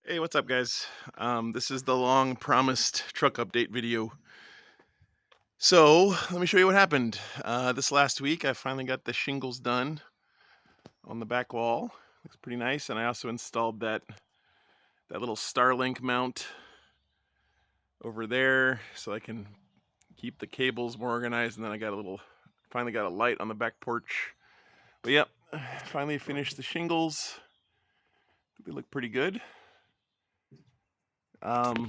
Hey, what's up, guys? This is the long promised truck update video. So, let me show you what happened. This last week, I finally got the shingles done on the back wall. Looks pretty nice. And I also installed that little Starlink mount over there so I can keep the cables more organized. And then I got finally got a light on the back porch. But yep, finally finished the shingles. They look pretty good. Um,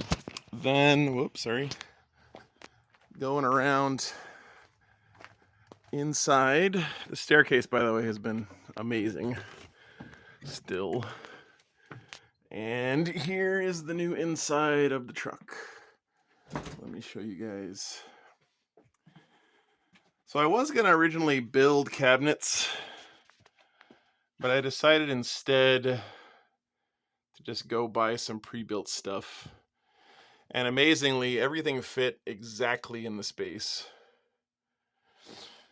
whoops, sorry. Going around inside. The staircase, by the way, has been amazing still. And here is the new inside of the truck. Let me show you guys. So I was going to originally build cabinets, but I decided instead to just go buy some pre-built stuff. And amazingly, everything fit exactly in the space.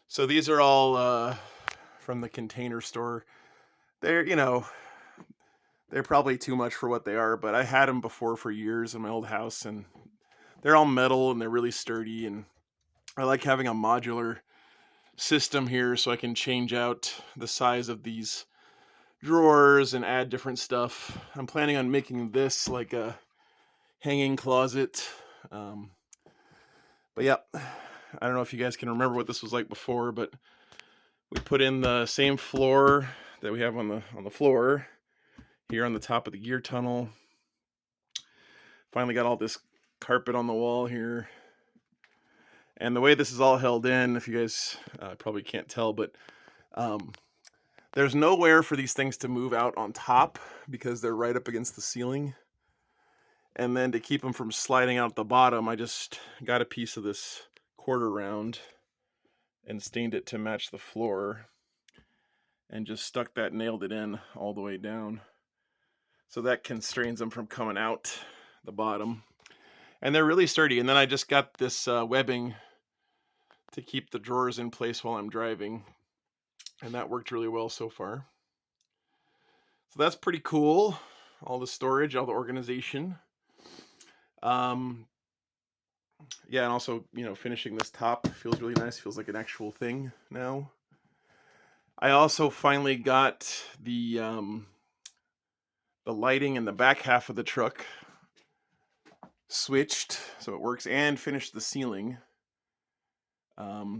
So these are all from the Container Store. They're probably too much for what they are, but I had them before for years in my old house, and they're all metal and they're really sturdy. And I like having a modular system here so I can change out the size of these drawers and add different stuff. I'm planning on making this like a hanging closet. But yeah, I don't know if you guys can remember what this was like before, but we put in the same floor that we have on the floor here on the top of the gear tunnel. Finally got all this carpet on the wall here. And the way this is all held in, if you guys probably can't tell, but there's nowhere for these things to move out on top because they're right up against the ceiling. And then to keep them from sliding out the bottom, I just got a piece of this quarter round and stained it to match the floor and just nailed it in all the way down. So that constrains them from coming out the bottom. And they're really sturdy. And then I just got this webbing to keep the drawers in place while I'm driving. And that worked really well so far. So that's pretty cool. All the storage, all the organization. Yeah, and also, finishing this top feels really nice. Feels like an actual thing now. I also finally got the lighting in the back half of the truck switched so it works, and finished the ceiling.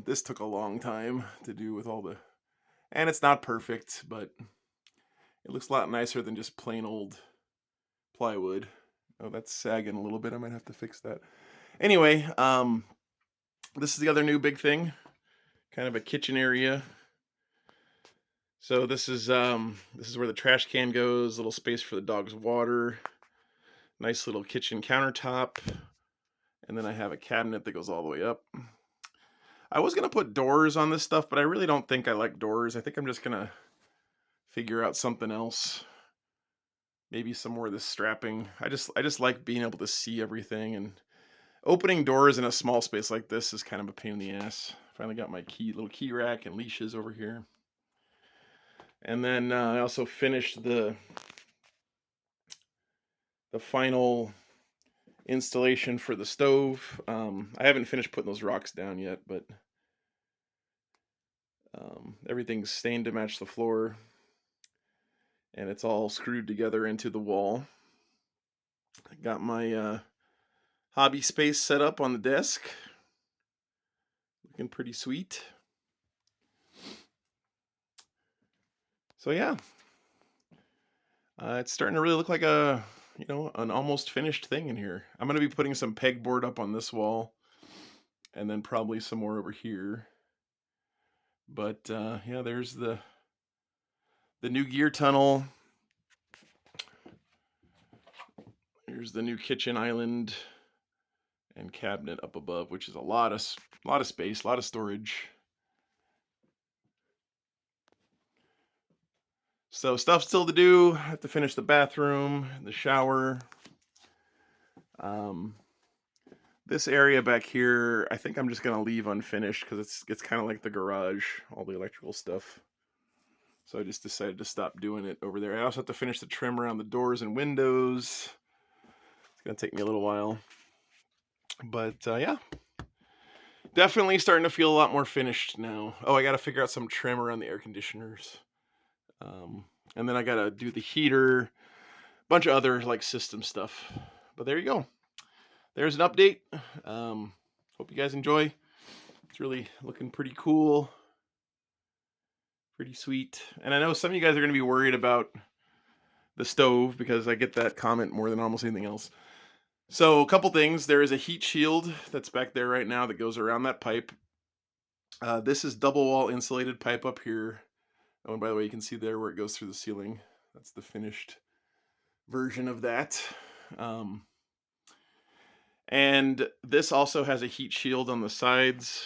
This took a long time to do with and it's not perfect, but it looks a lot nicer than just plain old plywood. Oh, that's sagging a little bit. I might have to fix that. Anyway, this is the other new big thing, kind of a kitchen area. So this is where the trash can goes, little space for the dog's water, nice little kitchen countertop, and then I have a cabinet that goes all the way up. I was going to put doors on this stuff, but I really don't think I like doors. I think I'm just going to figure out something else. Maybe some more of this strapping. I just like being able to see everything, and opening doors in a small space like this is kind of a pain in the ass. Finally got my little key rack and leashes over here. And then I also finished the final installation for the stove. I haven't finished putting those rocks down yet, but everything's stained to match the floor, and it's all screwed together into the wall. I got my hobby space set up on the desk. Looking pretty sweet. So yeah, it's starting to really look like an almost finished thing in here. I'm going to be putting some pegboard up on this wall, and then probably some more over here. But yeah, there's the new gear tunnel. Here's the new kitchen island and cabinet up above, which is a lot of space, a lot of storage. So stuff still to do. I have to finish the bathroom, the shower. This area back here, I think I'm just gonna leave unfinished because it's kind of like the garage, all the electrical stuff. So I just decided to stop doing it over there. I also have to finish the trim around the doors and windows. It's going to take me a little while. But yeah, definitely starting to feel a lot more finished now. Oh, I got to figure out some trim around the air conditioners. And then I got to do the heater, bunch of other like system stuff. But there you go. There's an update. Hope you guys enjoy. It's really looking pretty cool. Pretty sweet. And I know some of you guys are going to be worried about the stove because I get that comment more than almost anything else. So a couple things. There is a heat shield that's back there right now that goes around that pipe. This is double wall insulated pipe up here. Oh, and by the way, you can see there where it goes through the ceiling. That's the finished version of that. And this also has a heat shield on the sides,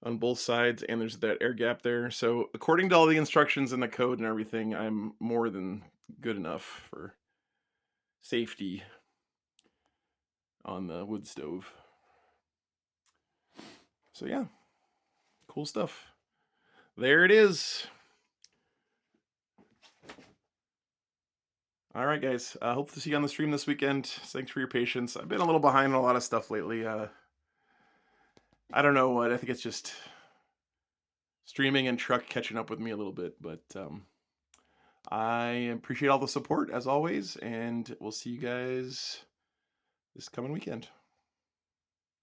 on both sides, and there's that air gap there. So according to all the instructions in the code and everything, I'm more than good enough for safety on the wood stove. So yeah, cool stuff. There it is. All right, guys. Hope to see you on the stream this weekend. Thanks for your patience. I've been a little behind on a lot of stuff lately. I don't know what. I think it's just streaming and truck catching up with me a little bit. But I appreciate all the support as always, and we'll see you guys this coming weekend.